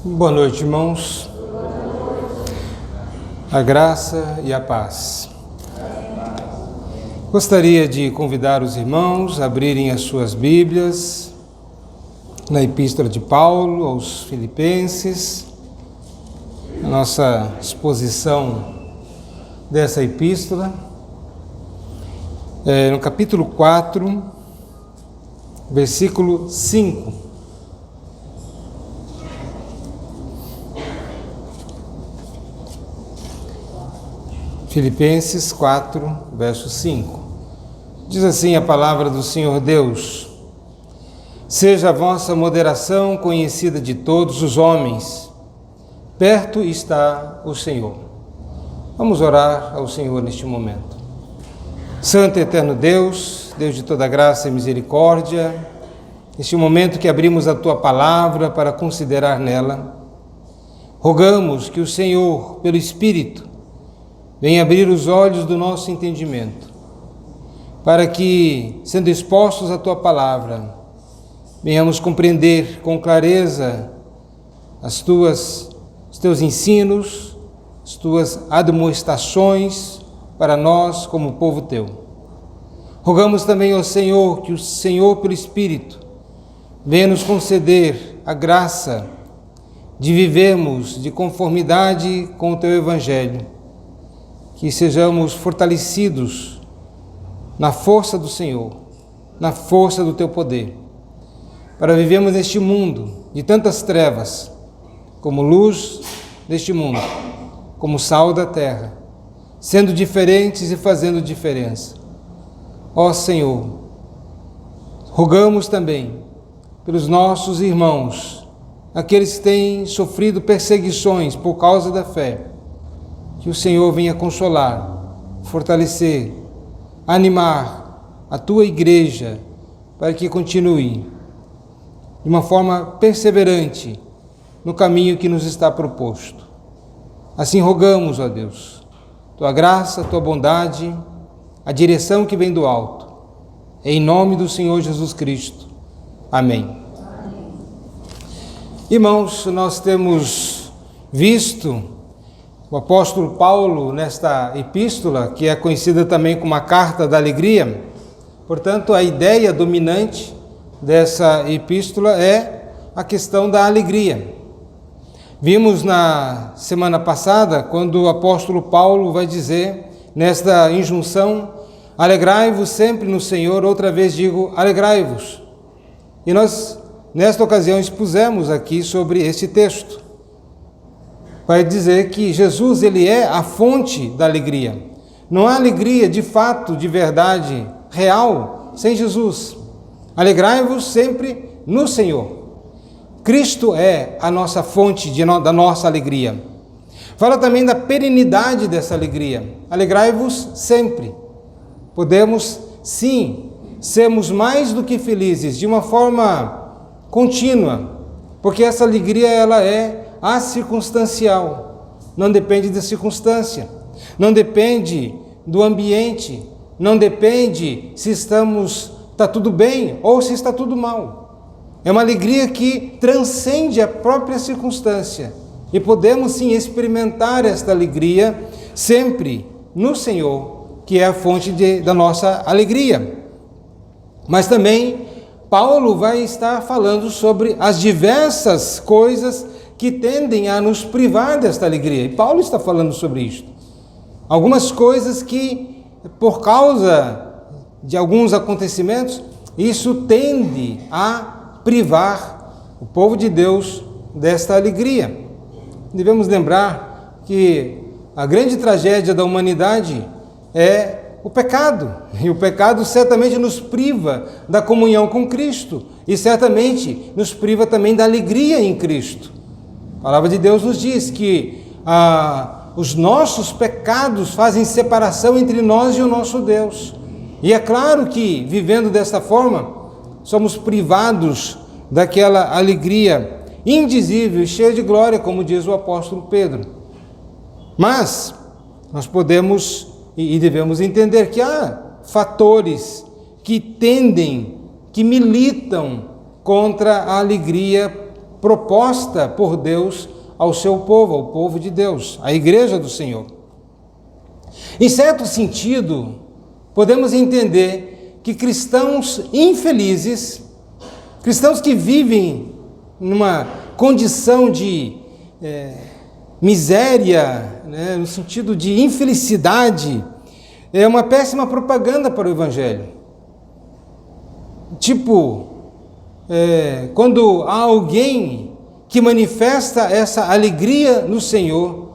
Boa noite, irmãos. A graça e a paz. Gostaria de convidar os irmãos a abrirem as suas Bíblias na Epístola de Paulo aos Filipenses, a nossa exposição dessa epístola, no capítulo 4, versículo 5. Filipenses 4, verso 5. Diz assim a palavra do Senhor Deus: seja a vossa moderação conhecida de todos os homens, perto está o Senhor. Vamos orar ao Senhor neste momento. Santo e eterno Deus, Deus de toda graça e misericórdia, neste momento que abrimos a Tua palavra para considerar nela, rogamos que o Senhor, pelo Espírito, venha abrir os olhos do nosso entendimento, para que, sendo expostos à Tua palavra, venhamos compreender com clareza os Teus ensinos, as Tuas admoestações para nós como povo Teu. Rogamos também ao Senhor que o Senhor, pelo Espírito, venha nos conceder a graça de vivermos de conformidade com o Teu Evangelho, que sejamos fortalecidos na força do Senhor, na força do Teu poder, para vivermos neste mundo de tantas trevas, como luz deste mundo, como sal da terra, sendo diferentes e fazendo diferença. Ó Senhor, rogamos também pelos nossos irmãos, aqueles que têm sofrido perseguições por causa da fé, que o Senhor venha consolar, fortalecer, animar a Tua igreja para que continue de uma forma perseverante no caminho que nos está proposto. Assim rogamos, ó Deus, Tua graça, Tua bondade, a direção que vem do alto. Em nome do Senhor Jesus Cristo. Amém. Irmãos, nós temos visto o apóstolo Paulo, nesta epístola, que é conhecida também como a Carta da Alegria. Portanto, a ideia dominante dessa epístola é a questão da alegria. Vimos na semana passada, quando o apóstolo Paulo vai dizer, nesta injunção, alegrai-vos sempre no Senhor, outra vez digo, alegrai-vos. E nós, nesta ocasião, expusemos aqui sobre este texto. Vai dizer que Jesus, Ele é a fonte da alegria. Não há alegria de fato, de verdade, real, sem Jesus. Alegrai-vos sempre no Senhor. Cristo é a nossa fonte da nossa alegria. Fala também da perenidade dessa alegria. Alegrai-vos sempre. Podemos, sim, sermos mais do que felizes, de uma forma contínua, porque essa alegria, ela é acircunstancial, não depende da circunstância, não depende do ambiente, não depende se está tudo bem ou se está tudo mal. É uma alegria que transcende a própria circunstância e podemos sim experimentar esta alegria sempre no Senhor, que é a fonte da nossa alegria. Mas também Paulo vai estar falando sobre as diversas coisas que tendem a nos privar desta alegria. E Paulo está falando sobre isto. Algumas coisas que, por causa de alguns acontecimentos, isso tende a privar o povo de Deus desta alegria. Devemos lembrar que a grande tragédia da humanidade é o pecado. E o pecado certamente nos priva da comunhão com Cristo. E certamente nos priva também da alegria em Cristo. A palavra de Deus nos diz que os nossos pecados fazem separação entre nós e o nosso Deus. E é claro que, vivendo desta forma, somos privados daquela alegria indizível e cheia de glória, como diz o apóstolo Pedro. Mas nós podemos e devemos entender que há fatores que militam contra a alegria proposta por Deus ao seu povo, ao povo de Deus, à igreja do Senhor. Em certo sentido, podemos entender que cristãos infelizes, cristãos que vivem numa condição de miséria, né, no sentido de infelicidade, é uma péssima propaganda para o Evangelho. Tipo, quando há alguém que manifesta essa alegria no Senhor,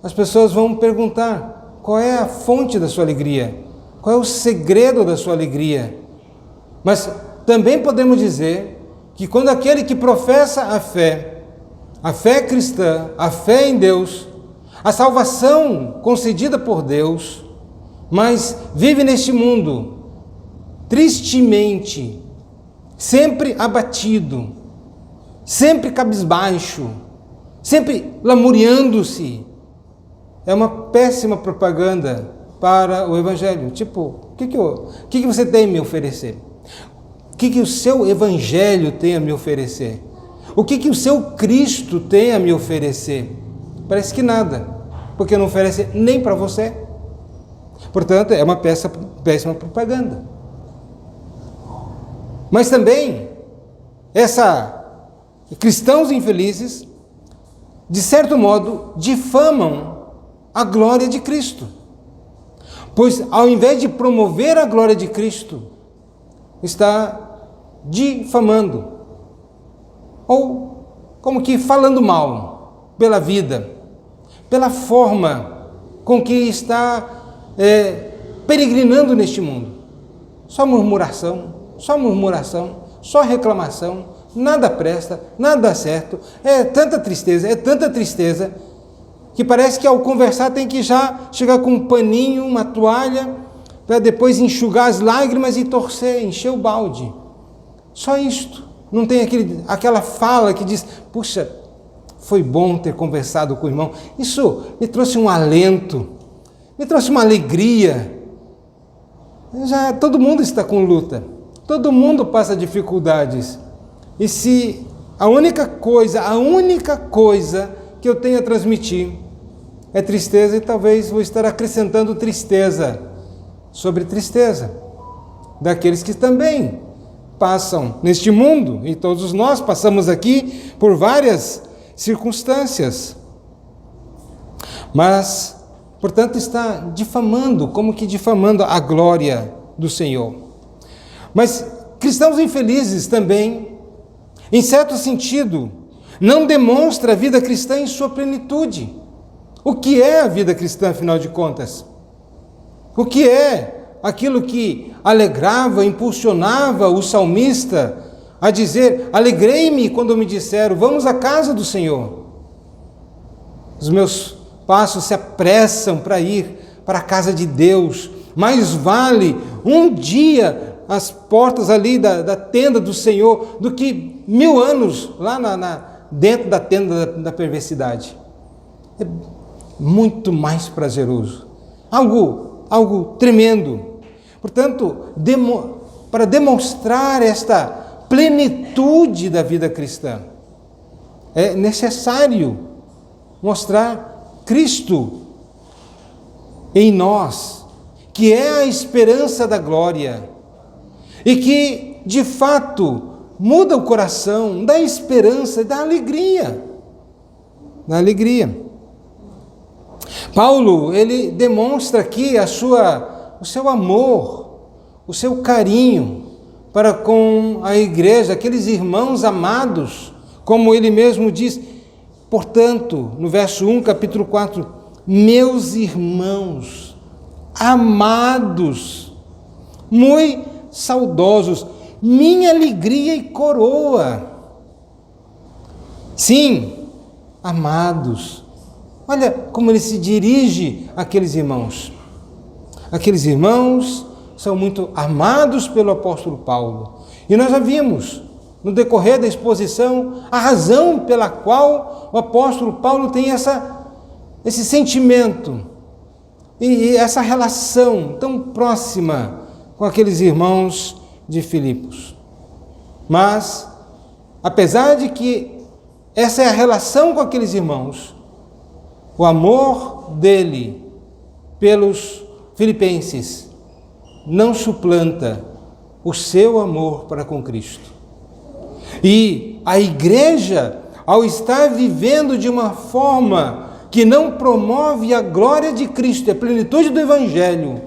as pessoas vão perguntar: qual é a fonte da sua alegria? Qual é o segredo da sua alegria? Mas também podemos dizer que quando aquele que professa a fé cristã, a fé em Deus, a salvação concedida por Deus, mas vive neste mundo tristemente, sempre abatido, sempre cabisbaixo, sempre lamuriando-se, é uma péssima propaganda para o Evangelho. Tipo, o que você tem a me oferecer? O que o seu Evangelho tem a me oferecer? O que o seu Cristo tem a me oferecer? Parece que nada, porque não oferece nem para você. Portanto, é uma péssima propaganda. Mas também, cristãos infelizes, de certo modo, difamam a glória de Cristo. Pois, ao invés de promover a glória de Cristo, está difamando, ou como que falando mal pela vida, pela forma com que está peregrinando neste mundo. Só murmuração, só reclamação, nada presta, nada dá certo, é tanta tristeza, que parece que ao conversar tem que já chegar com um paninho, uma toalha, para depois enxugar as lágrimas e torcer, encher o balde. Só isto. Não tem aquela fala que diz: puxa, foi bom ter conversado com o irmão, isso me trouxe um alento, me trouxe uma alegria. Já todo mundo está com luta, todo mundo passa dificuldades. E se a única coisa que eu tenho a transmitir é tristeza, e talvez vou estar acrescentando tristeza sobre tristeza daqueles que também passam neste mundo, e todos nós passamos aqui por várias circunstâncias. Mas, portanto, está difamando, como que difamando a glória do Senhor. Mas cristãos infelizes também, em certo sentido, não demonstra a vida cristã em sua plenitude. O que é a vida cristã, afinal de contas? O que é aquilo que alegrava, impulsionava o salmista a dizer: alegrei-me quando me disseram, vamos à casa do Senhor. Os meus passos se apressam para ir para a casa de Deus. Mais vale um dia às portas ali da tenda do Senhor do que 1000 anos lá dentro da tenda da perversidade. É muito mais prazeroso. Algo tremendo. Portanto, para demonstrar esta plenitude da vida cristã, é necessário mostrar Cristo em nós, que é a esperança da glória, e que, de fato, muda o coração, dá esperança, dá alegria. Dá alegria. Paulo, ele demonstra aqui o seu amor, o seu carinho para com a igreja, aqueles irmãos amados, como ele mesmo diz. Portanto, no verso 1, capítulo 4, meus irmãos amados, muito saudosos, minha alegria e coroa. Sim, amados. Olha como ele se dirige àqueles irmãos. Aqueles irmãos são muito amados pelo apóstolo Paulo. E nós já vimos, no decorrer da exposição, a razão pela qual o apóstolo Paulo tem esse sentimento e essa relação tão próxima com aqueles irmãos de Filipos. Mas, apesar de que essa é a relação com aqueles irmãos. O amor dele pelos filipenses não suplanta o seu amor para com Cristo. E a igreja, ao estar vivendo de uma forma que não promove a glória de Cristo, a plenitude do Evangelho,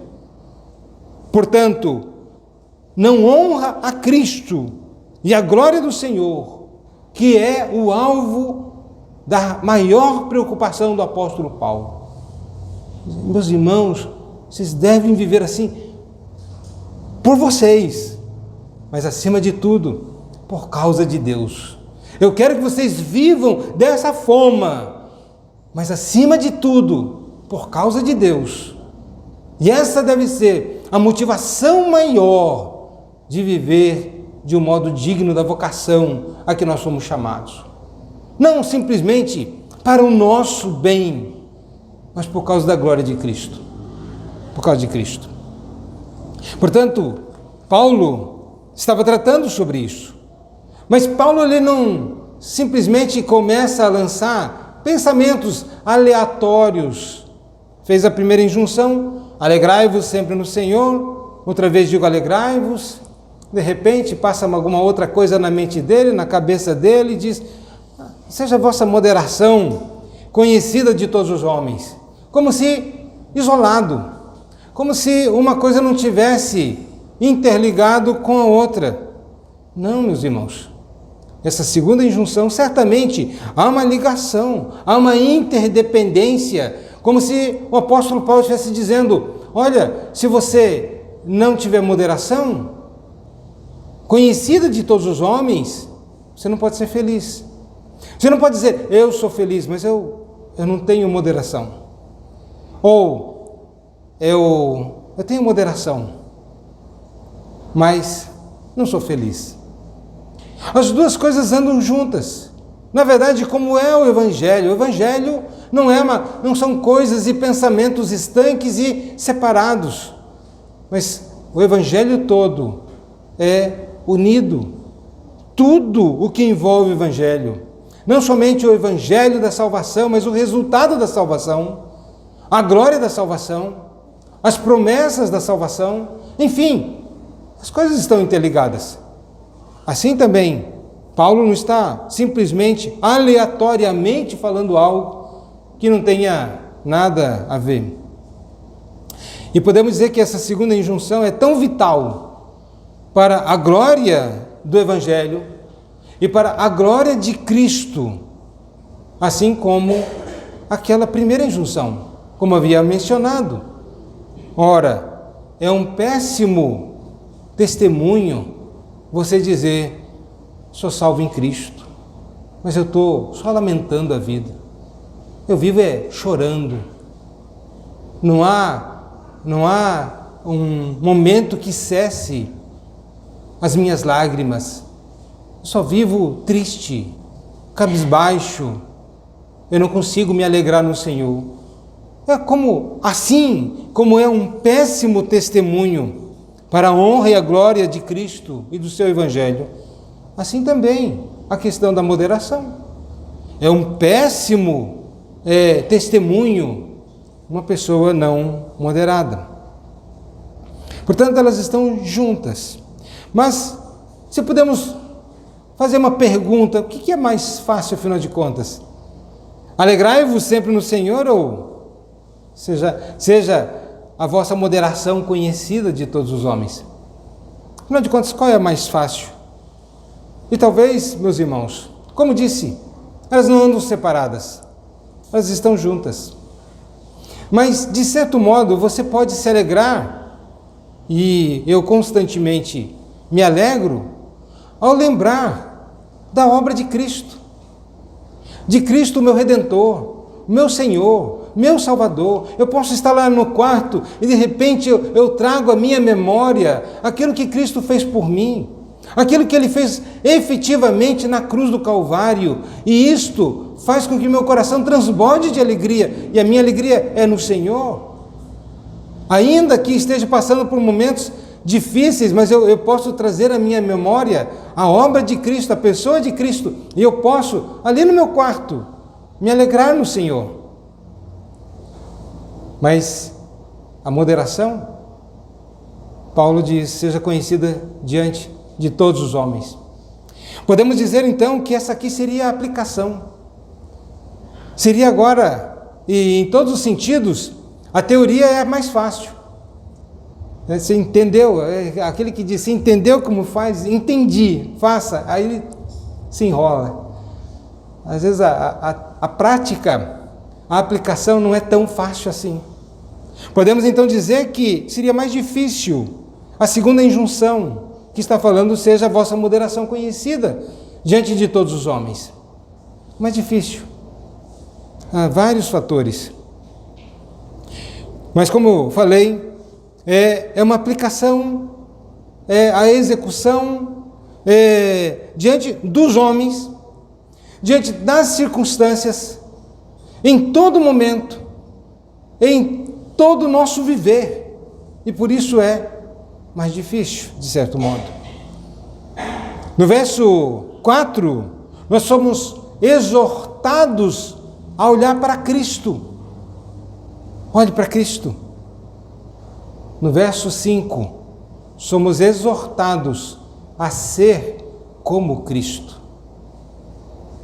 portanto, não honra a Cristo e a glória do Senhor, que é o alvo da maior preocupação do apóstolo Paulo. Meus irmãos, vocês devem viver assim por vocês, mas acima de tudo, por causa de Deus. Eu quero que vocês vivam dessa forma, mas acima de tudo, por causa de Deus. E essa deve ser a motivação maior de viver de um modo digno da vocação a que nós somos chamados. Não simplesmente para o nosso bem, mas por causa da glória de Cristo. Por causa de Cristo. Portanto, Paulo estava tratando sobre isso. Mas Paulo ele não simplesmente começa a lançar pensamentos aleatórios. Fez a primeira injunção, alegrai-vos sempre no Senhor. Outra vez digo alegrai-vos. De repente passa alguma outra coisa na mente dele, na cabeça dele, e diz, seja a vossa moderação conhecida de todos os homens. Como se isolado, como se uma coisa não tivesse interligado com a outra. Não, meus irmãos. Essa segunda injunção, certamente, há uma ligação, há uma interdependência, como se o apóstolo Paulo estivesse dizendo, olha, se você não tiver moderação, conhecida de todos os homens, você não pode ser feliz. Você não pode dizer, eu sou feliz, mas eu não tenho moderação. Ou, eu tenho moderação, mas não sou feliz. As duas coisas andam juntas. Na verdade, como é o Evangelho não são coisas e pensamentos estanques e separados, mas o Evangelho todo é unido. Tudo o que envolve o Evangelho, não somente o Evangelho da salvação, mas o resultado da salvação, a glória da salvação, as promessas da salvação, enfim, as coisas estão interligadas. Assim também, Paulo não está simplesmente, aleatoriamente falando algo que não tenha nada a ver. E podemos dizer que essa segunda injunção é tão vital para a glória do Evangelho e para a glória de Cristo, assim como aquela primeira injunção, como havia mencionado. Ora, é um péssimo testemunho você dizer, sou salvo em Cristo, mas eu estou só lamentando a vida. Eu vivo chorando. Não há um momento que cesse as minhas lágrimas. Eu só vivo triste, cabisbaixo. Eu não consigo me alegrar no Senhor. Assim como é um péssimo testemunho para a honra e a glória de Cristo e do seu Evangelho, assim também a questão da moderação. É um péssimo testemunho uma pessoa não moderada. Portanto, elas estão juntas. Mas, se podemos fazer uma pergunta, o que é mais fácil, afinal de contas? Alegrai-vos sempre no Senhor, ou seja a vossa moderação conhecida de todos os homens? Afinal de contas, qual é a mais fácil? E talvez, meus irmãos, como disse, elas não andam separadas, elas estão juntas. Mas, de certo modo, você pode se alegrar, e eu constantemente me alegro, ao lembrar da obra de Cristo, meu Redentor, meu Senhor, meu Salvador. Eu posso estar lá no quarto e de repente eu trago à minha memória aquilo que Cristo fez por mim, aquilo que Ele fez efetivamente na cruz do Calvário, e isto faz com que meu coração transborde de alegria, e a minha alegria é no Senhor. Ainda que esteja passando por momentos difíceis, mas eu posso trazer à minha memória a obra de Cristo, a pessoa de Cristo, e eu posso, ali no meu quarto, me alegrar no Senhor. Mas a moderação, Paulo diz, seja conhecida diante de todos os homens. Podemos dizer então que essa aqui seria a aplicação. Seria agora, e em todos os sentidos, a teoria é mais fácil. Você entendeu? Aquele que diz, você entendeu como faz? Entendi, faça. Aí ele se enrola. Às vezes a prática, a aplicação não é tão fácil assim. Podemos então dizer que seria mais difícil a segunda injunção que está falando, seja a vossa moderação conhecida diante de todos os homens. Mais difícil. Há vários fatores. Mas como eu falei, é uma aplicação, a execução diante dos homens, diante das circunstâncias, em todo momento, em todo o nosso viver. E por isso é mais difícil, de certo modo. No verso 4, nós somos exortados a olhar para Cristo. Olhe para Cristo. No verso 5, somos exortados a ser como Cristo.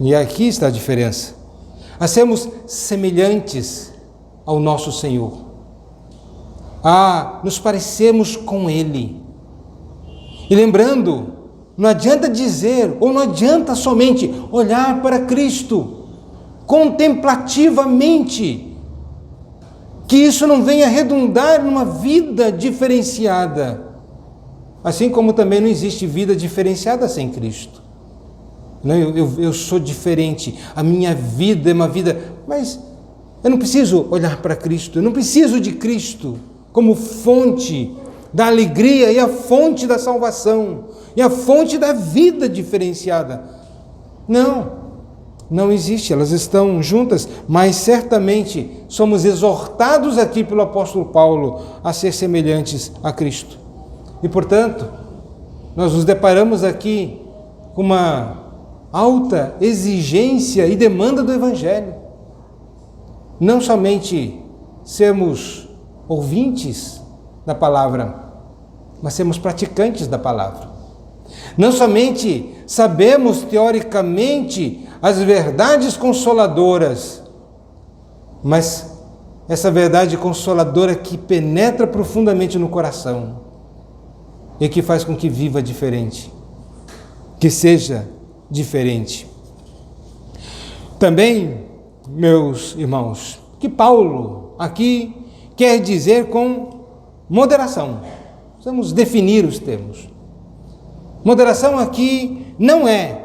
E aqui está a diferença. A sermos semelhantes ao nosso Senhor. A nos parecermos com Ele. E lembrando, não adianta dizer, ou não adianta somente olhar para Cristo contemplativamente, que isso não venha redundar numa vida diferenciada. Assim como também não existe vida diferenciada sem Cristo. Eu sou diferente, a minha vida é uma vida, mas eu não preciso olhar para Cristo, eu não preciso de Cristo como fonte da alegria e a fonte da salvação e a fonte da vida diferenciada. Não existe, elas estão juntas, mas certamente somos exortados aqui pelo apóstolo Paulo a ser semelhantes a Cristo. E portanto, nós nos deparamos aqui com uma alta exigência e demanda do Evangelho. Não somente sermos ouvintes da palavra, mas sermos praticantes da palavra. Não somente sabemos teoricamente as verdades consoladoras, mas essa verdade consoladora que penetra profundamente no coração e que faz com que viva diferente, que seja diferente. Também, meus irmãos, que Paulo aqui quer dizer com moderação. Vamos definir os termos. Moderação aqui não é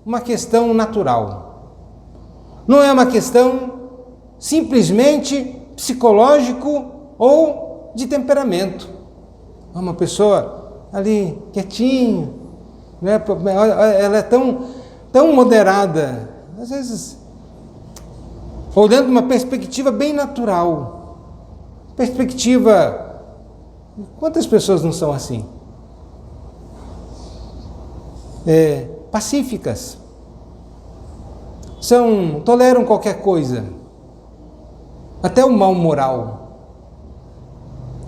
uma questão natural. Não é uma questão simplesmente psicológico ou de temperamento. É uma pessoa ali quietinha, né? Ela é tão moderada, às vezes olhando uma perspectiva bem natural. Perspectiva, quantas pessoas não são assim? Pacíficas, toleram qualquer coisa, até o mal moral.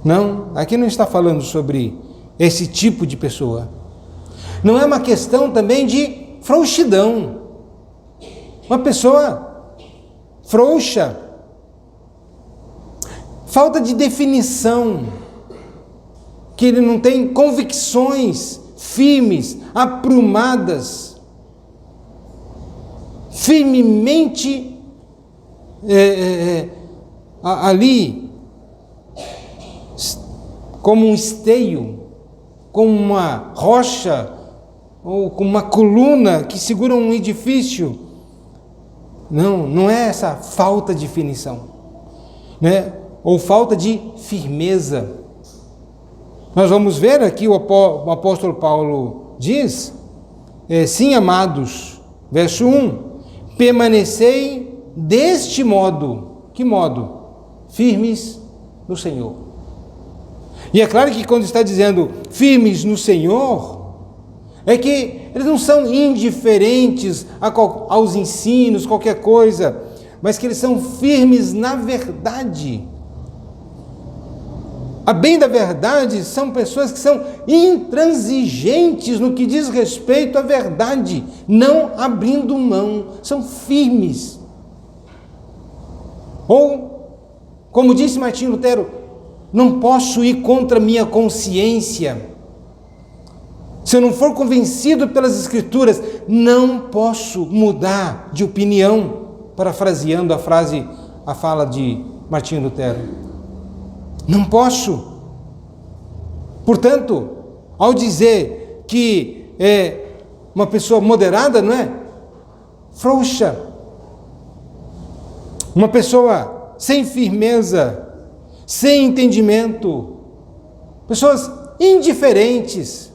Não, aqui não está falando sobre esse tipo de pessoa. Não é uma questão também de frouxidão. Uma pessoa frouxa, falta de definição, que ele não tem convicções firmes, aprumadas, firmemente ali, como um esteio, como uma rocha, ou como uma coluna que segura um edifício. Não é essa falta de definição, né? Ou falta de firmeza. Nós vamos ver aqui o apóstolo Paulo diz, sim, amados, verso 1, permanecei deste modo. Que modo? Firmes no Senhor. E é claro que quando está dizendo firmes no Senhor, é que eles não são indiferentes aos ensinos, qualquer coisa, mas que eles são firmes na verdade. A bem da verdade, são pessoas que são intransigentes no que diz respeito à verdade, não abrindo mão, são firmes. Ou, como disse Martinho Lutero, não posso ir contra minha consciência. Se eu não for convencido pelas Escrituras, não posso mudar de opinião, parafraseando a fala de Martinho Lutero. Não posso. Portanto, ao dizer que é uma pessoa moderada, não é? Frouxa. Uma pessoa sem firmeza, sem entendimento. Pessoas indiferentes.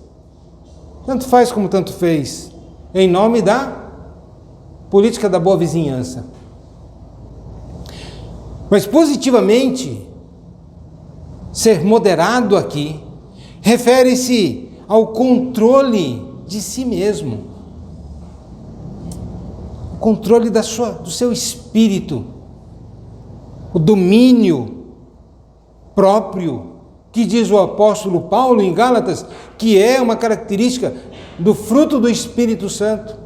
Tanto faz como tanto fez. Em nome da política da boa vizinhança. Mas positivamente, ser moderado aqui refere-se ao controle de si mesmo, o controle do seu espírito, o domínio próprio, que diz o apóstolo Paulo em Gálatas, que é uma característica do fruto do Espírito Santo,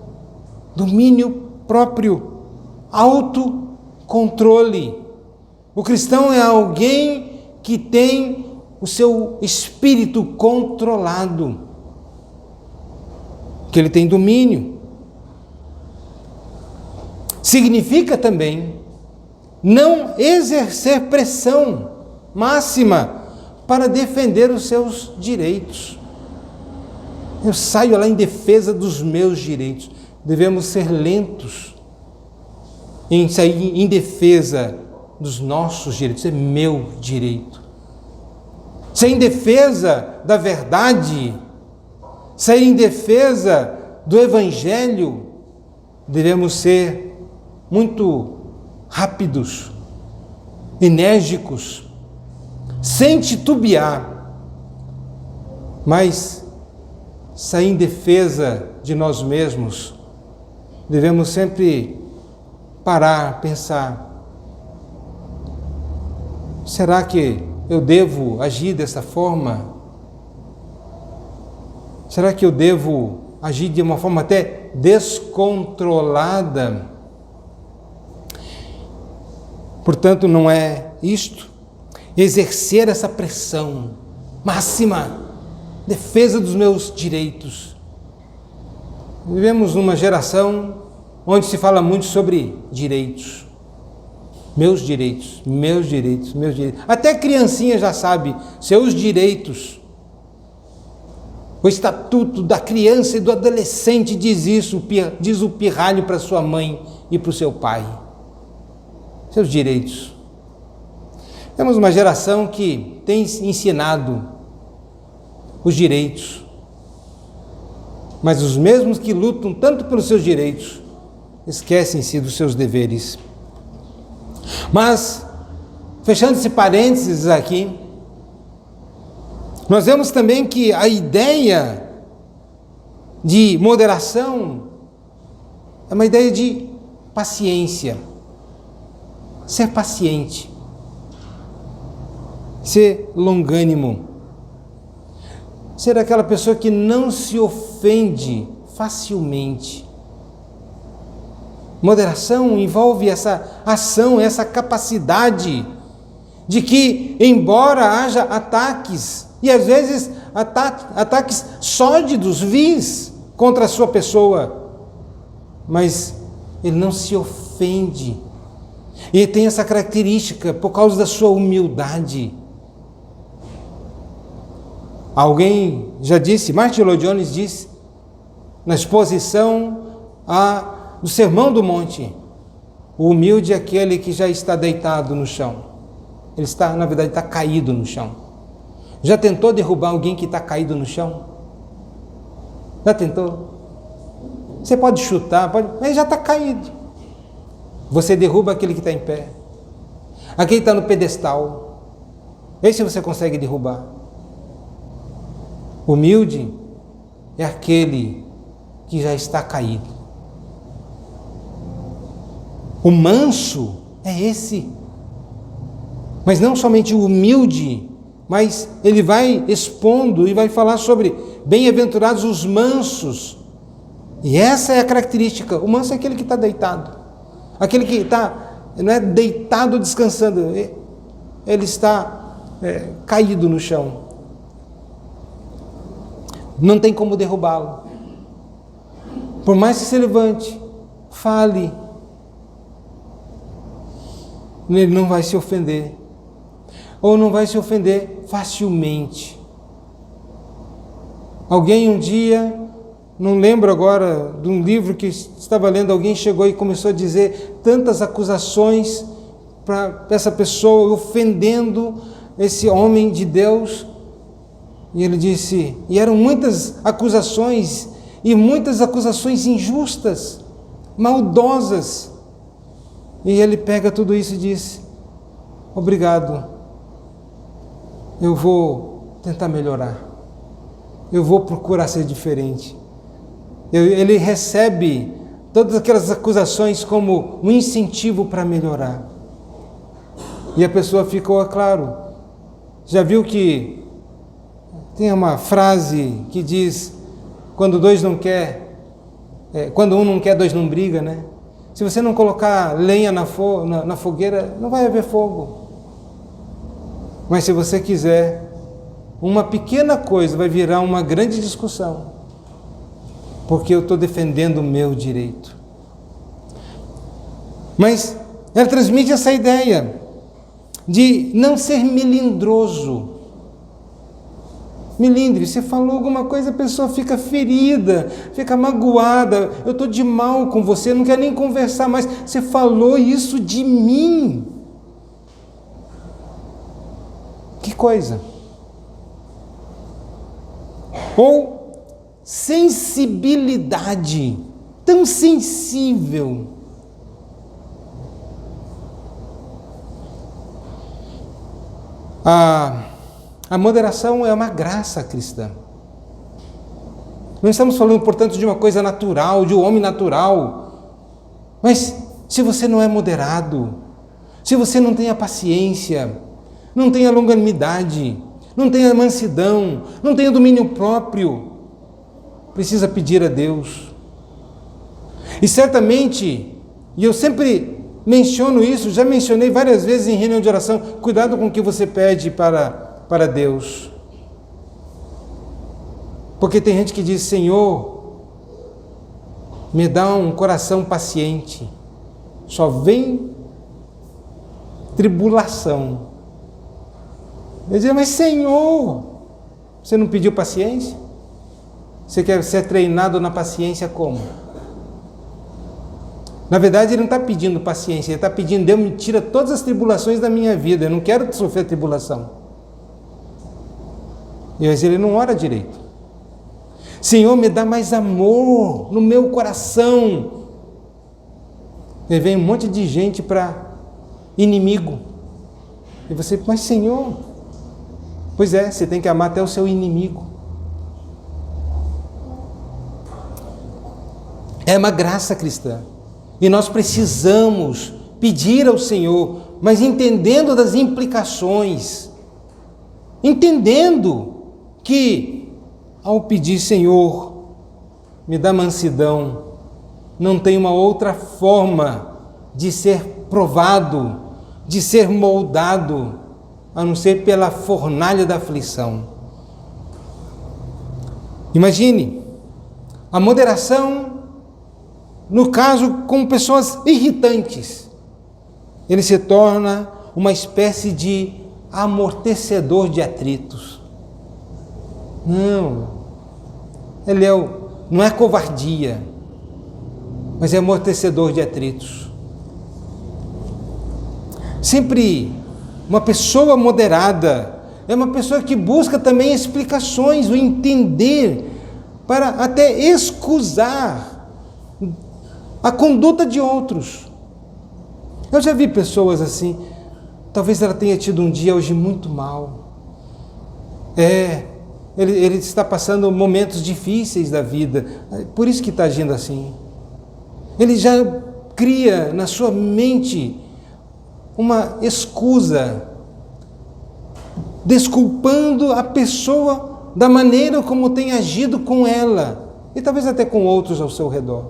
domínio próprio, autocontrole. O cristão é alguém que tem o seu espírito controlado, que ele tem domínio. Significa também não exercer pressão máxima para defender os seus direitos. Eu saio lá em defesa dos meus direitos. Devemos ser lentos em sair em defesa dos nossos direitos. É meu direito. Sair em defesa da verdade, sair em defesa do Evangelho, devemos ser muito rápidos, enérgicos, sem titubear, mas sair em defesa de nós mesmos, devemos sempre parar, pensar: será que eu devo agir dessa forma? Será que eu devo agir de uma forma até descontrolada? Portanto, não é isto. Exercer essa pressão máxima, defesa dos meus direitos. Vivemos numa geração onde se fala muito sobre direitos. Meus direitos, meus direitos, meus direitos. Até a criancinha já sabe seus direitos. O estatuto da criança e do adolescente diz isso, diz o pirralho para sua mãe e para o seu pai. Seus direitos. Temos uma geração que tem ensinado os direitos, mas os mesmos que lutam tanto pelos seus direitos, esquecem-se dos seus deveres. Mas, fechando esse parênteses aqui, nós vemos também que a ideia de moderação é uma ideia de paciência, ser paciente, ser longânimo, ser aquela pessoa que não se ofende facilmente. Moderação envolve essa ação, essa capacidade de que, embora haja ataques, e às vezes ataques sórdidos, vis, contra a sua pessoa, mas ele não se ofende. Ele tem essa característica por causa da sua humildade. Alguém já disse, Martin Lloyd Jones disse, na exposição do Sermão do Monte: o humilde é aquele que já está deitado no chão. Ele está, na verdade, está caído no chão. Já tentou derrubar alguém que está caído no chão? Já tentou? Você pode chutar, mas ele já está caído. Você derruba aquele que está em pé. Aquele que está no pedestal. Esse você consegue derrubar. Humilde é aquele que já está caído. O manso é esse. Mas não somente o humilde, mas ele vai expondo e vai falar sobre bem-aventurados os mansos. E essa é a característica. O manso é aquele que está deitado. Aquele que está, não é deitado descansando, ele está caído no chão. Não tem como derrubá-lo. Por mais que se levante, fale, ele não vai se ofender. Ou não vai se ofender facilmente. Alguém um dia, não lembro agora de um livro que estava lendo, alguém chegou e começou a dizer tantas acusações para essa pessoa, ofendendo esse homem de Deus. E ele disse, e eram muitas acusações, e muitas acusações injustas, maldosas. E ele pega tudo isso e diz, obrigado, eu vou tentar melhorar, eu vou procurar ser diferente. Ele recebe todas aquelas acusações como um incentivo para melhorar. E a pessoa ficou, claro, já viu que tem uma frase que diz, quando um não quer, dois não briga, né? Se você não colocar lenha na fogueira, não vai haver fogo. Mas se você quiser, uma pequena coisa vai virar uma grande discussão, porque eu estou defendendo o meu direito. Mas ela transmite essa ideia de não ser melindroso. Melindre, você falou alguma coisa, a pessoa fica ferida, fica magoada, eu estou de mal com você, não quero nem conversar mais, você falou isso de mim. Que coisa. Ou sensibilidade, tão sensível. A moderação é uma graça cristã. Não estamos falando, portanto, de uma coisa natural, de um homem natural. Mas se você não é moderado, se você não tem a paciência, não tem a longanimidade, não tem a mansidão, não tem o domínio próprio, precisa pedir a Deus. E certamente, e eu sempre menciono isso, já mencionei várias vezes em reunião de oração, cuidado com o que você pede para Deus. Porque tem gente que diz, Senhor, me dá um coração paciente. Só vem tribulação. Eu dizia, mas Senhor, você não pediu paciência? Você quer ser treinado na paciência como? Na verdade, ele não está pedindo paciência, ele está pedindo, Deus me tira todas as tribulações da minha vida, eu não quero sofrer tribulação. Mas ele não ora direito. Senhor, me dá mais amor no meu coração. E vem um monte de gente para inimigo. E você, mas Senhor, pois é, você tem que amar até o seu inimigo. É uma graça cristã. E nós precisamos pedir ao Senhor, mas entendendo das implicações. Entendendo que ao pedir, Senhor, me dá mansidão, não tem uma outra forma de ser provado, de ser moldado, a não ser pela fornalha da aflição. Imagine, a moderação, no caso com pessoas irritantes, ele se torna uma espécie de amortecedor de atritos. Não, ele não é covardia, mas é amortecedor de atritos. Sempre uma pessoa moderada é uma pessoa que busca também explicações, o entender, para até excusar a conduta de outros. Eu já vi pessoas assim, talvez ela tenha tido um dia hoje muito mal. ele está passando momentos difíceis da vida, por isso que está agindo assim. Ele já cria na sua mente uma escusa, desculpando a pessoa da maneira como tem agido com ela, e talvez até com outros ao seu redor.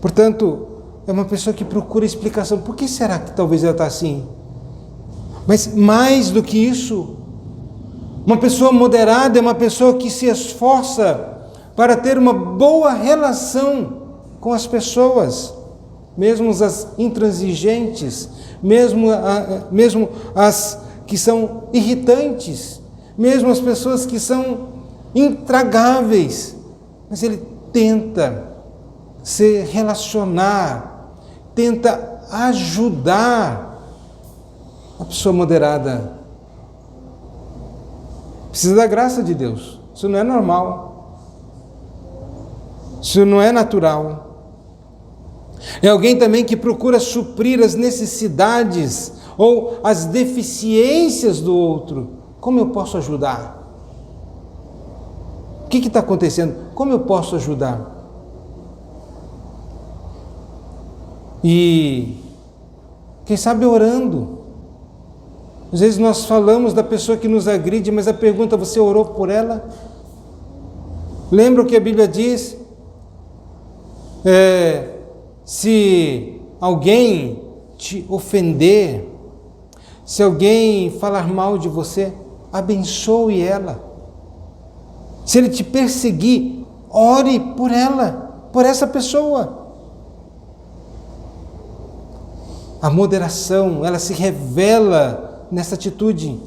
Portanto, é uma pessoa que procura explicação. Por que será que talvez ela está assim? Mas mais do que isso, uma pessoa moderada é uma pessoa que se esforça para ter uma boa relação com as pessoas, mesmo as intransigentes, mesmo as que são irritantes, mesmo as pessoas que são intragáveis. Mas ele tenta se relacionar, tenta ajudar a pessoa moderada. Precisa da graça de Deus. Isso não é normal. Isso não é natural. É alguém também que procura suprir as necessidades ou as deficiências do outro. Como eu posso ajudar? O que está acontecendo? Como eu posso ajudar? E quem sabe orando. Às vezes nós falamos da pessoa que nos agride, mas a pergunta: você orou por ela? Lembra o que a Bíblia diz? Se alguém te ofender, se alguém falar mal de você, abençoe ela. Se ele te perseguir, ore por ela, por essa pessoa. A moderação, ela se revela nessa atitude.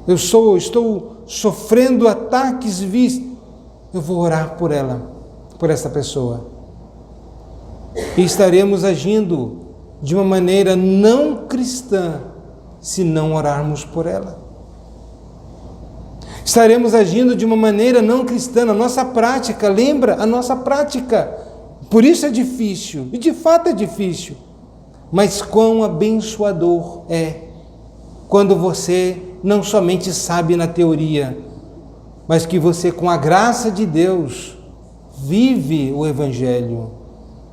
Estou sofrendo ataques vis, eu vou orar por ela, por essa pessoa. E estaremos agindo de uma maneira não cristã se não orarmos por ela. Estaremos agindo de uma maneira não cristã, a nossa prática, lembra? A nossa prática. Por isso é difícil, e de fato é difícil. Mas quão abençoador é quando você não somente sabe na teoria, mas que você, com a graça de Deus, vive o Evangelho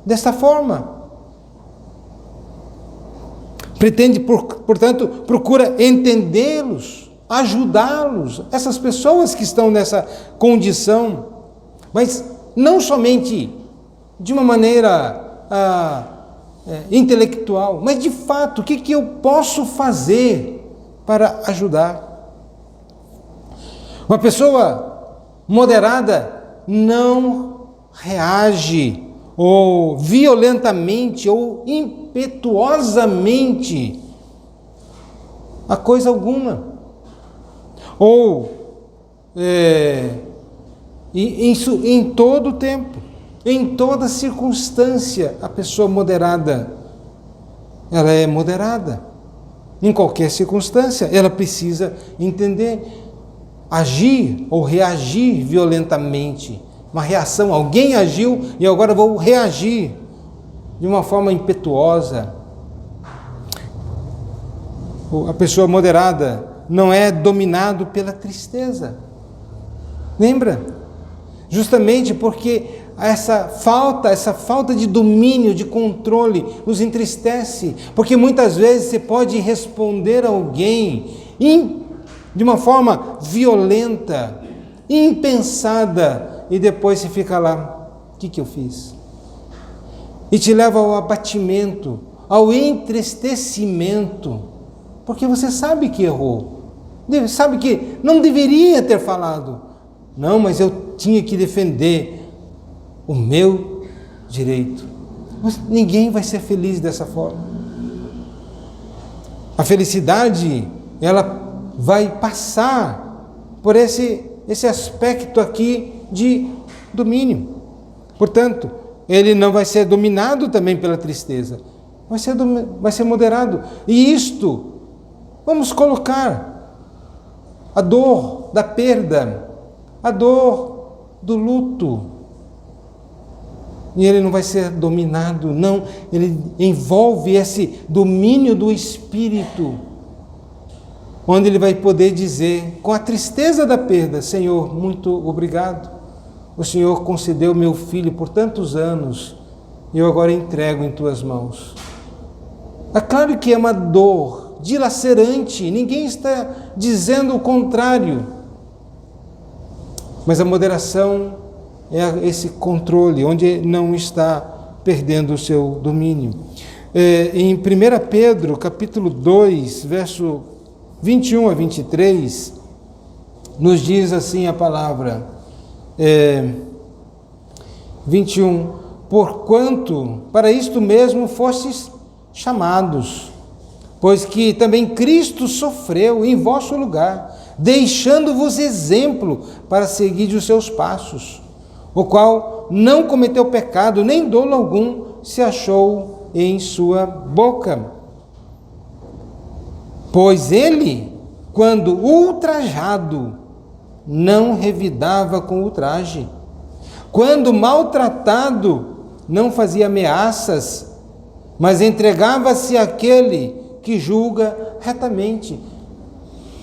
desta forma. Portanto, procura entendê-los, ajudá-los, essas pessoas que estão nessa condição, mas não somente de uma maneira intelectual, mas de fato, o que eu posso fazer para ajudar? Uma pessoa moderada não reage ou violentamente ou impetuosamente a coisa alguma, ou em todo o tempo, em toda circunstância. A pessoa moderada, ela é moderada em qualquer circunstância. Ela precisa entender, agir ou reagir violentamente, uma reação. Alguém agiu e agora eu vou reagir de uma forma impetuosa. A pessoa moderada não é dominado pela tristeza. Lembra? Justamente porque essa falta de domínio, de controle, nos entristece. Porque muitas vezes você pode responder a alguém de uma forma violenta, impensada, e depois você fica lá: o que eu fiz? E te leva ao abatimento, ao entristecimento. Porque você sabe que errou, sabe que não deveria ter falado. Não, mas eu tinha que defender o meu direito. Mas ninguém vai ser feliz dessa forma. A felicidade, ela vai passar por esse aspecto aqui de domínio. Portanto, ele não vai ser dominado também pela tristeza, vai ser moderado. E isto, vamos colocar a dor da perda, a dor do luto, e ele não vai ser dominado, não. Ele envolve esse domínio do Espírito. onde ele vai poder dizer, com a tristeza da perda: Senhor, muito obrigado. O Senhor concedeu meu filho por tantos anos e eu agora entrego em tuas mãos. É claro que é uma dor dilacerante, ninguém está dizendo o contrário. Mas a moderação é esse controle, onde não está perdendo o seu domínio. Em 1 Pedro, capítulo 2, verso 21 a 23, nos diz assim a palavra, 21, porquanto para isto mesmo fostes chamados, pois que também Cristo sofreu em vosso lugar, deixando-vos exemplo para seguir os seus passos, o qual não cometeu pecado, nem dolo algum se achou em sua boca. Pois ele, quando ultrajado, não revidava com ultraje. Quando maltratado, não fazia ameaças, mas entregava-se àquele que julga retamente.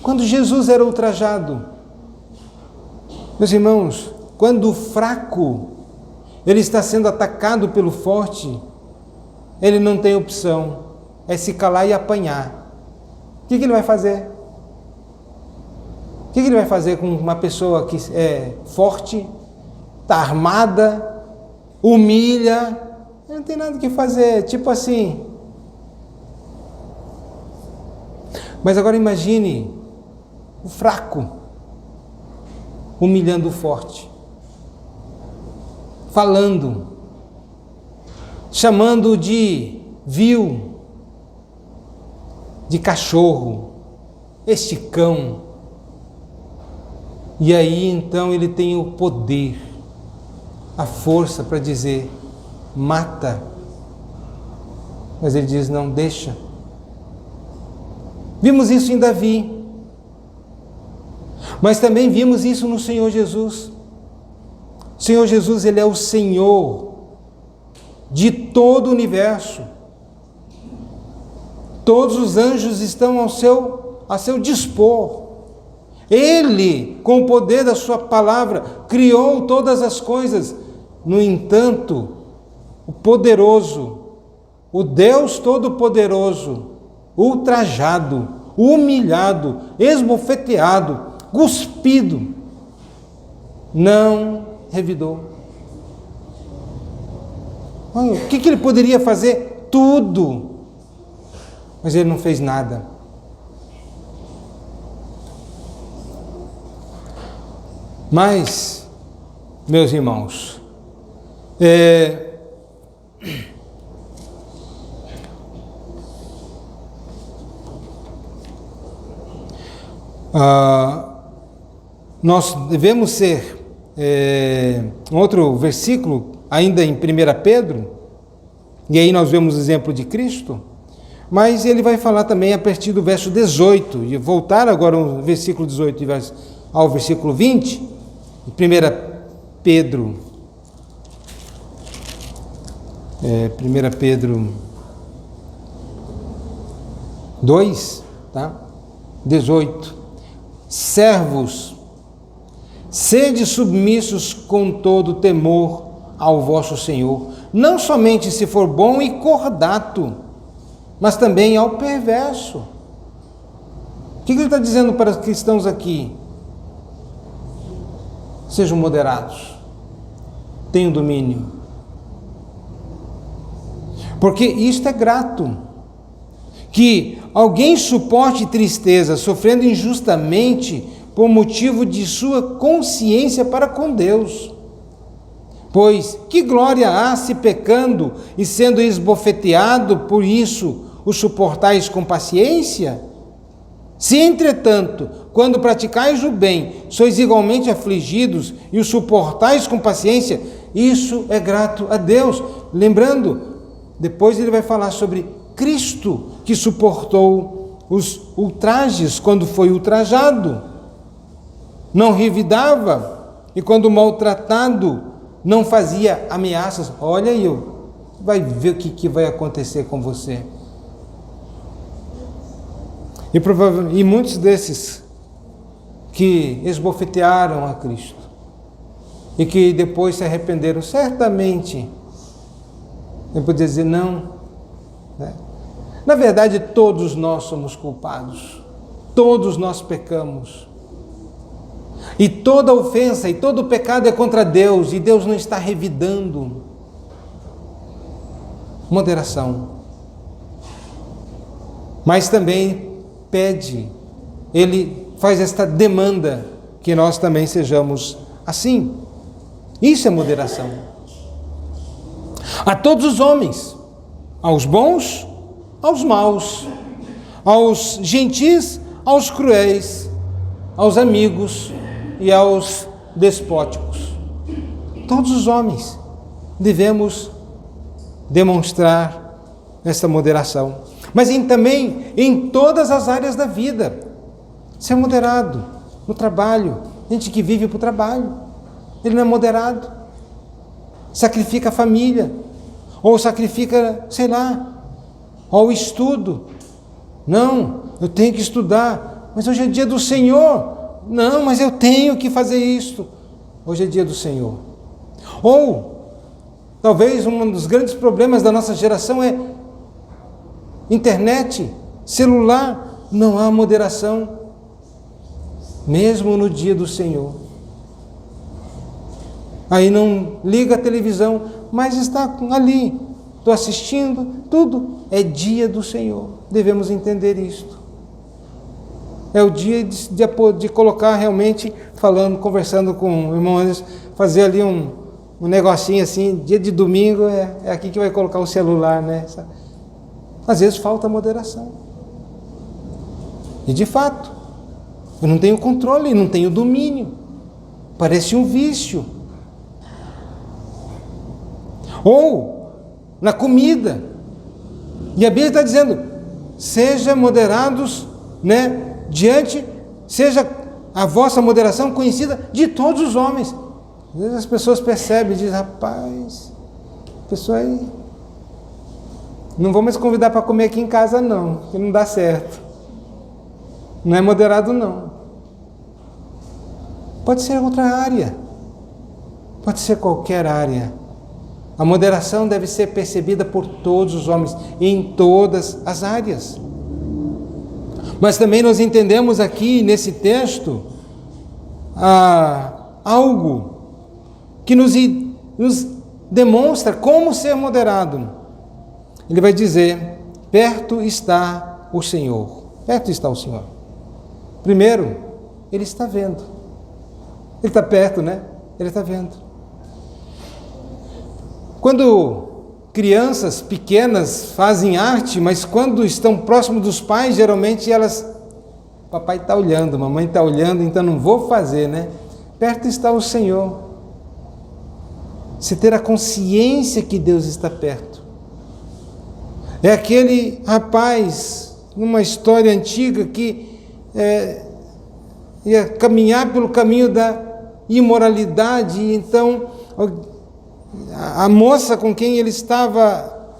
Quando Jesus era ultrajado, meus irmãos, quando o fraco, ele está sendo atacado pelo forte, ele não tem opção, é se calar e apanhar. O que ele vai fazer? O que ele vai fazer com uma pessoa que é forte, está armada, humilha? Ele não tem nada que fazer, tipo assim. Mas agora imagine o fraco humilhando o forte, falando, chamando de vil, de cachorro, este cão. E aí então ele tem o poder, a força para dizer: mata. Mas ele diz: não, deixa. Vimos isso em Davi, mas também vimos isso no Senhor Jesus. O Senhor Jesus, ele é o Senhor de todo o universo. Todos os anjos estão ao seu dispor. Ele, com o poder da sua palavra, criou todas as coisas. No entanto, o poderoso, o Deus Todo-Poderoso, ultrajado, humilhado, esbofeteado, cuspido, não revidou. O que ele poderia fazer? Tudo. Mas ele não fez nada. Mas, meus irmãos, nós devemos ser, um outro versículo, ainda em 1 Pedro, e aí nós vemos o exemplo de Cristo, mas ele vai falar também a partir do verso 18, e voltar agora ao versículo 18 ao versículo 20, 1 Pedro, 1 Pedro 2, tá? 18. Servos, sede submissos com todo temor ao vosso Senhor, não somente se for bom e cordato, mas também ao perverso. O que ele está dizendo para os cristãos aqui? Sejam moderados, tenham domínio, porque isto é grato, que alguém suporte tristeza, sofrendo injustamente por motivo de sua consciência para com Deus. Pois que glória há se pecando e sendo esbofeteado por isso o suportais com paciência? Se, entretanto, quando praticais o bem, sois igualmente afligidos e o suportais com paciência, isso é grato a Deus. Lembrando, depois ele vai falar sobre Cristo, que suportou os ultrajes quando foi ultrajado, não revidava, e quando maltratado, não fazia ameaças. Olha aí, vai ver o que vai acontecer com você. E muitos desses que esbofetearam a Cristo e que depois se arrependeram, certamente, eu poderia dizer não, né? Na verdade, todos nós somos culpados, todos nós pecamos, e toda ofensa e todo pecado é contra Deus, e Deus não está revidando. Moderação. Mas também pede, Ele faz esta demanda que nós também sejamos assim. Isso é moderação. A todos os homens, aos bons, aos maus, aos gentis, aos cruéis, aos amigos e aos despóticos. Todos os homens devemos demonstrar essa moderação. Mas também em todas as áreas da vida. Ser moderado no trabalho. Gente que vive para o trabalho, ele não é moderado. Sacrifica a família. Ou sacrifica, sei lá, ao estudo. Não, eu tenho que estudar. Mas hoje é dia do Senhor. Não, mas eu tenho que fazer isto. Hoje é dia do Senhor. Ou, talvez um dos grandes problemas da nossa geração é internet, celular, não há moderação, mesmo no dia do Senhor. Aí não liga a televisão, mas está ali, estou assistindo, tudo é dia do Senhor, devemos entender isto. É o dia de colocar realmente, conversando com o irmão Anderson, fazer ali um negocinho assim, dia de domingo, é aqui que vai colocar o celular, né? Às vezes falta moderação. E de fato, eu não tenho controle, não tenho domínio. Parece um vício. Ou na comida. E a Bíblia está dizendo, seja moderados, né? Seja a vossa moderação conhecida de todos os homens. Às vezes as pessoas percebem e dizem, rapaz, a pessoa aí, não vou mais convidar para comer aqui em casa não, que não dá certo. Não é moderado não. Pode ser outra área, pode ser qualquer área. A moderação deve ser percebida por todos os homens, em todas as áreas. Mas também nós entendemos aqui nesse texto algo que nos demonstra como ser moderado. Ele vai dizer, perto está o Senhor. Perto está o Senhor. Primeiro, Ele está vendo. Ele está perto, né? Ele está vendo. Quando crianças pequenas fazem arte, mas quando estão próximos dos pais, geralmente elas, papai está olhando, mamãe está olhando, então não vou fazer, né? Perto está o Senhor. Se ter a consciência que Deus está perto. É aquele rapaz, numa história antiga, que ia caminhar pelo caminho da imoralidade, e então a moça com quem ele estava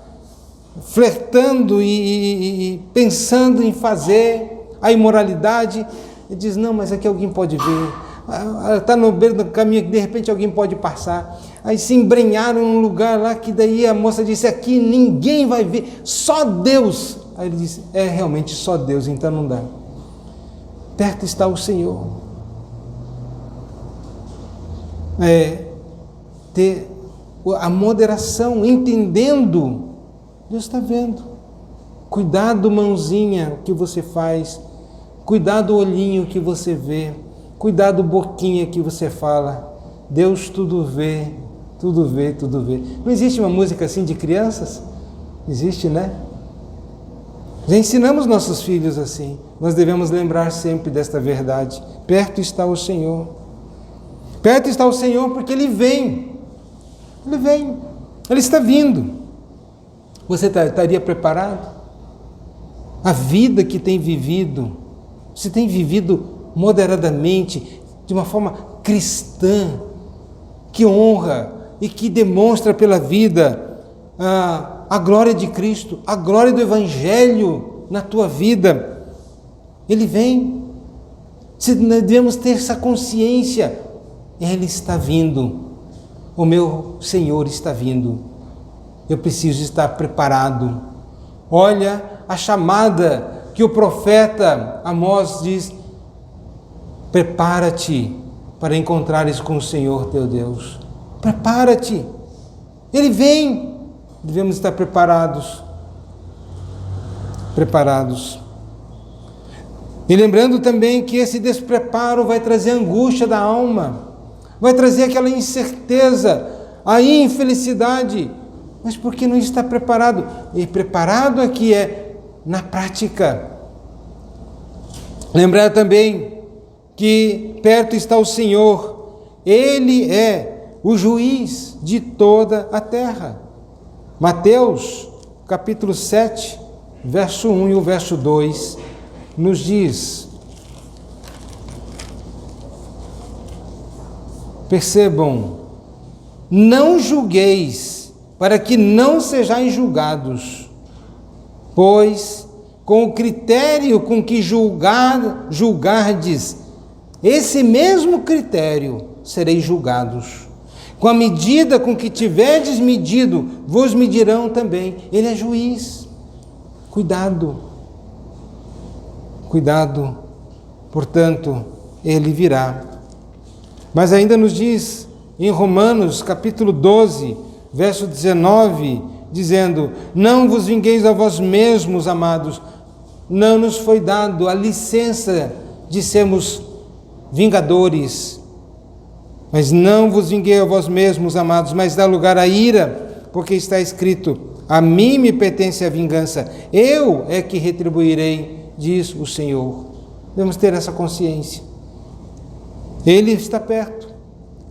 flertando e pensando em fazer a imoralidade, ele diz, não, mas aqui alguém pode ver, ela está no beiro do caminho, de repente alguém pode passar. Aí se embrenharam num lugar lá, que daí a moça disse, aqui ninguém vai ver, só Deus. Aí ele disse, realmente só Deus, então não dá. Perto está o Senhor. Ter a moderação, entendendo, Deus está vendo. Cuidado, mãozinha, o que você faz. Cuidado, olhinho, que você vê. Cuidado, boquinha, que você fala. Deus tudo vê, tudo vê, tudo vê. Não existe uma música assim de crianças? Existe, né? Já ensinamos nossos filhos assim. Nós devemos lembrar sempre desta verdade. Perto está o Senhor. Perto está o Senhor porque Ele vem. Ele vem. Ele está vindo. Você estaria preparado? A vida que tem vivido, você tem vivido moderadamente, de uma forma cristã, que honra e que demonstra pela vida a glória de Cristo, a glória do Evangelho na tua vida. Ele vem. Devemos ter essa consciência. Ele está vindo. O meu Senhor está vindo. Eu preciso estar preparado. Olha a chamada que o profeta Amós diz: prepara-te para encontrares com o Senhor teu Deus. Prepara-te. Ele vem. Devemos estar preparados. Preparados. E lembrando também que esse despreparo vai trazer angústia da alma, vai trazer aquela incerteza, a infelicidade. Mas por que não está preparado? E preparado aqui é na prática. Lembrar também que perto está o Senhor. Ele é o juiz de toda a terra. Mateus, capítulo 7, verso 1 e o verso 2, nos diz: percebam, não julgueis, para que não sejais julgados, pois com o critério com que julgardes, esse mesmo critério sereis julgados. Com a medida com que tiverdes medido, vos medirão também. Ele é juiz. Cuidado. Cuidado. Portanto, ele virá. Mas ainda nos diz em Romanos, capítulo 12, verso 19, dizendo: não vos vingueis a vós mesmos, amados. Não nos foi dado a licença de sermos vingadores. Mas não vos vinguei a vós mesmos, amados, mas dá lugar à ira, porque está escrito: a mim me pertence a vingança, eu é que retribuirei, diz o Senhor. Devemos ter essa consciência. Ele está perto,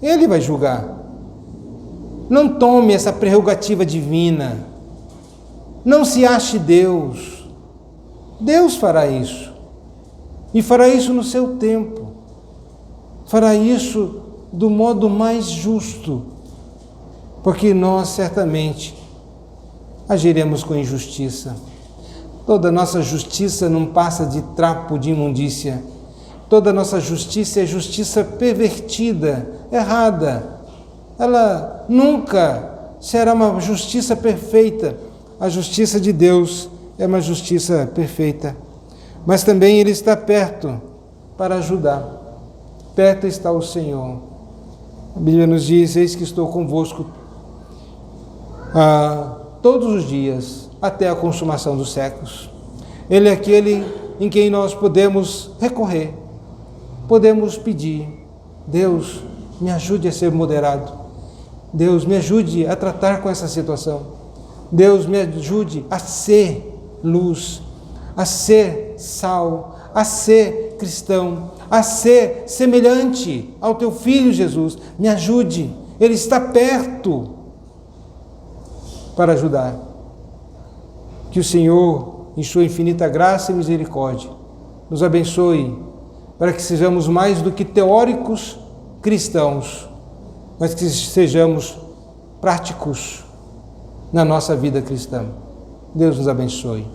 ele vai julgar. Não tome essa prerrogativa divina, não se ache Deus. Deus fará isso, e fará isso no seu tempo, fará isso do modo mais justo, porque nós certamente agiremos com injustiça. Toda nossa justiça não passa de trapo de imundícia. Toda nossa justiça é justiça pervertida, errada. Ela nunca será uma justiça perfeita. A justiça de Deus é uma justiça perfeita. Mas também Ele está perto para ajudar. Perto está o Senhor. A Bíblia nos diz: eis que estou convosco todos os dias, até a consumação dos séculos. Ele é aquele em quem nós podemos recorrer, podemos pedir: Deus, me ajude a ser moderado. Deus, me ajude a tratar com essa situação. Deus, me ajude a ser luz, a ser sal, a ser cristão, a ser semelhante ao teu Filho Jesus. Me ajude, Ele está perto para ajudar. Que o Senhor, em sua infinita graça e misericórdia, nos abençoe, para que sejamos mais do que teóricos cristãos, mas que sejamos práticos na nossa vida cristã. Deus nos abençoe.